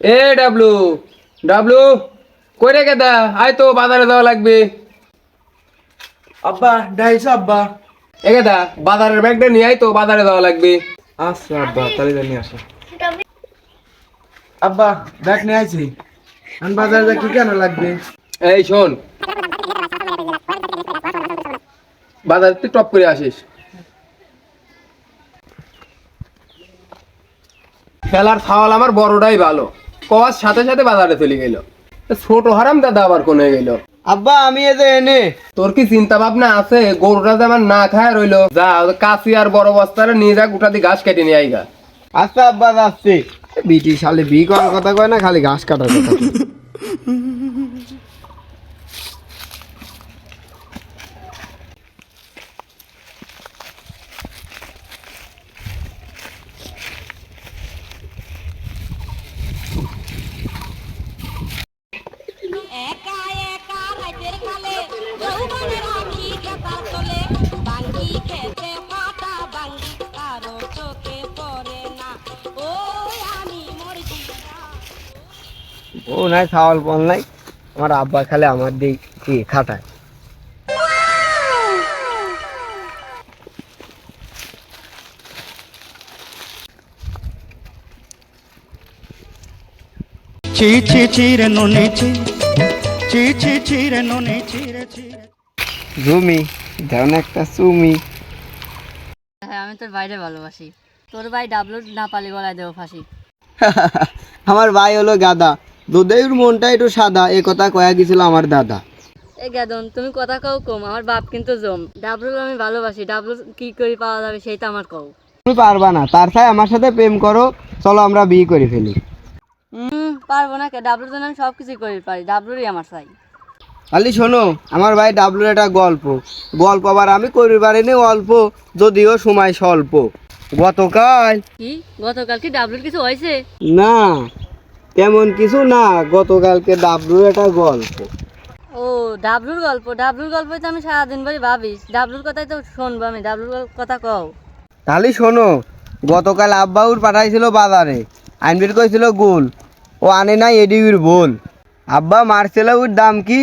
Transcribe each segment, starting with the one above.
এ W, W কই রে গেদা? আয় তো বাজারে যাওয়া লাগবে। আব্বা ডাইছো আব্বা। এ গেদা বাজারের ব্যাগটা নিয়ে আয় তো, বাজারে যাওয়া লাগবে। আচ্ছা আব্বা তাহলে জানি আসো। আব্বা ব্যাগ নিয়ে আইছি। আমি বাজারে যা কি কেন লাগবে? এই শোন, বাজার তুই টপ করে আসিস। খেলার ফাওয়াল আমার বড়টাই ভালো, কওয়ার সাথে সাথে বাজারে চলে গেল। ছোট হারাম দাদা আবার কোনে গেল? আব্বা আমি এই যে এনে। তোর কি চিন্তা ভাবনা আছে? গরুটা যে আমার না খায় রইলো, যা কাশি আর বড় বস্তারে নিয়ে যা, গোটা দিয়ে ঘাস কেটে নিয়ে আইগা। আচ্ছা আব্বা যাচ্ছি। বিটি শালি বি করার কথা কয় না, খালি ঘাস কাটার কথা কয়। একা একা রাতের কালে যৌবনের আখি খেতার চলে বাঙ্গি খেতে ফাটা বাঙ্গি কারো চোখে পড়ে না ওই আমি মরজি ও নাই খাওয়াল বল নাই, আমার আব্বা খালি আমার দিয়ে কি খাটায়। চি চি চিরে নুনি চি চি চি চিরে নুনি চিরে চিরে জমি দেন একটা চুমি। হ্যাঁ আমি তোর বাইরে ভালোবাসি, তোর ভাই ডাবলু না পালি গলায় দেবো ফাঁসি। আমার ভাই হলো গাদা, দুধের মনটা একটু সাদা, এ কথা কয়া গেছিল আমার দাদা। এ গেদন তুমি কথা কও কম, আমার বাপ কিন্তু জম। ডাবলু আমি ভালোবাসি, ডাবলু কি করে পাওয়া যাবে সেইটা আমার কও। তুমি পারবা না, তার চাই আমার সাথে প্রেম করো, চলো আমরা বিয়ে করে ফেলি। পারবো না কে, ডাবলুর জন্য আমি সব কিছুই করে পারি, ডাবলুরই আমার চাই। খালি শোনো, আমার ভাই ডাবলুর একটা গল্প গল্প আবার আমি করি পারিনি অল্প, যদিও সময় স্বল্প। গতকাল কি গতকাল কি ডাবলুর কিছু হয়েছে? না, তেমন কিছু না, গতকালকে ডাবলুর একটা গল্প। ও ডাবলুর গল্প, ডাবলুর গল্পই তো আমি সারাদিন ভরে ভাবিস, ডাবলুর কথাই তো শুনবো আমি, ডাবলুর কথা কও। তাহলে শোনো, গতকাল আব্বাউর পাঠাইছিল বাজারে, আইনবির কইছিল গুল, ও আনে নাই এডিবির বোল। আব্বা মারছিল ওর দাম কি,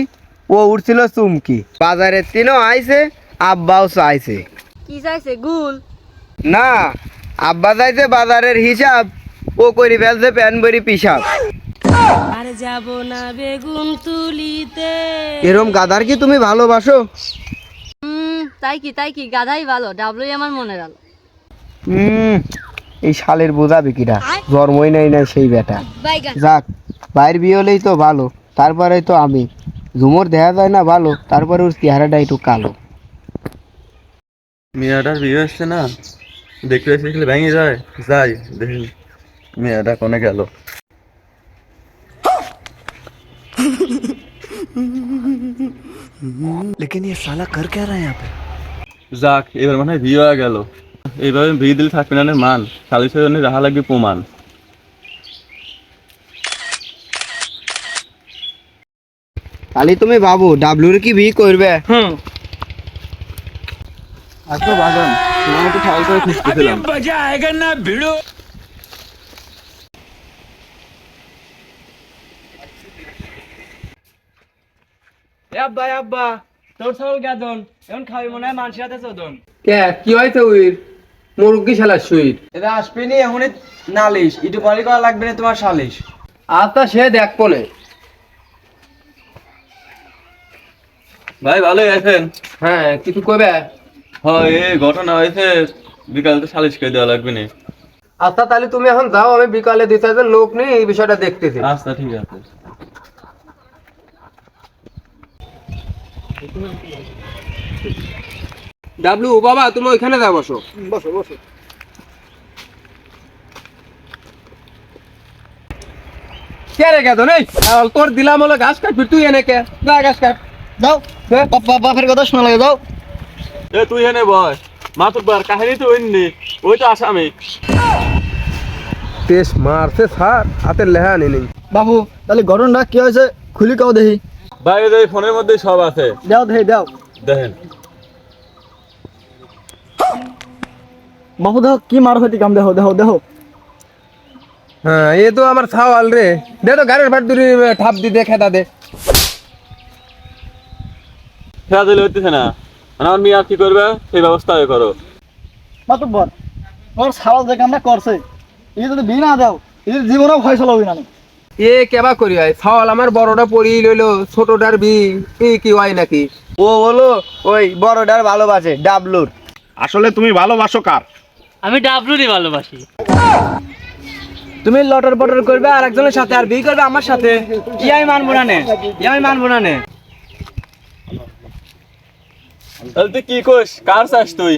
ও উঠছিল চুমকি। বাজারের তিনও আইছে, আব্বাও চাইছে। কি চাইছে? গুল? না, আব্বা চাইছে বাজারের হিসাব, ও করি ফেলছে প্যান ভরি পিসাব। আর যাব না বেগুন তুলিতে এরম গাদার কি তুমি ভালোবাসো? তাই কি গাধাই ভালো, ডাবলুই আমার মনের আলো। এই শালের বোঝা বিকিরা জন্মই নাই নাই সেই বেটা। যাক, বাইর বিয়ে হলেই তো ভালো, তারপরে তো আমি ঝুমুর দেখা যায় না ভালো, তারপরে ওর চেহারাটা একটু কালো। মেয়েটার বিয়ে হচ্ছে না, দেখতে দেখলে ভেঙে যায়। যাই দেখি মেয়েটা কোনে গেল। लेकिन ये साला कर क्या रहा है यहाँ पे? যাক, এবার মনে হয় বিয়ে হয়ে গেল। এইভাবে বিয়ে দিলে থাকবে না মান, সালিশের জন্য রাহা লাগবে প্রমাণ। তাহলে তুমি ভাবো ডাবলুর কি বিয়ে করবে? আচ্ছা বাগান, তোমার একটু খেয়াল করে খুঁজতেছিলাম। আব্বা আব্বা, তোর ছাগল গাদন এখন খাবি মনে হয় মানুষের হাতে চোদন। কে কি হয়েছে? উইর মুরগি শালার সুইট। এটা আসবে নি এখনই নালিশ, একটু পরে করা লাগবে না তোমার সালিশ। আচ্ছা সে দেখবো নে। ভাই ভালোই আছেন? হ্যাঁ কিছু কবে? হয় এই ঘটনা হয়েছে, বিকালে তো সালিশ করে দেওয়া লাগবে না। আচ্ছা তাহলে তুমি এখন যাও, আমি বিকালে 2-4 জন লোক নিয়ে এই বিষয়টা দেখতেছি। আচ্ছা ঠিক আছে। ডাবলু ও বাবা, তুমি ওইখানে যাও, বসো। বসো বসো। কে রে গেছো নেই? তোর দিলাম হলো ঘাস কাটবি, তুই এনে কে? যা ঘাস কাট। যাও, বাপের কথা শোনা লাগে, যাও। এ তুই এনে বয়, মাতুব্বার কাহিনী তো ওইনি, ওই তো আসামি। তেজ মারছে স্যার, হাতের লেহা নেই। বাবু তাহলে ঘটনাটা কি হয়েছে খুলি কাও দেখি। ভাই এই ফোনের মধ্যে সব আছে, দাও দেখি দাও। দেখেন। বাবু দেখো কি মার হইতে কাম, দেখো দেখো দেখো। হ্যাঁ এ তো আমার ছাওয়াল রে, দে তো গাড়ির ভাট দূরে ঠাপ দিয়ে খেতা দে। খেয়া দিলে হইতেছে না, আমার মেয়ে আর কি করবে সেই ব্যবস্থা করো। মাতুব্বর ওর সারা যে কামটা করছে এই যদি বিয়ে না দাও এদের জীবনেও ফয়সলা হবি না। এ কেবা করি হয়, ছাওয়াল আমার বড়টা পড়িয়ে লইলো, ছোটটার বি কি হয় নাকি? ও বলো ওই বড়টার ভালোবাসে ডাবলুর। আসলে তুমি ভালোবাসো কার? আমি ডাবলুরই ভালোবাসি। তুমি লটর বটর করবে আর একজনের সাথে, আর বিয়ে করবে আমার সাথে, কি আমি মানবো না নে, আমি মানবো না নে। তাহলে তুই কি করিস, কার চাস তুই?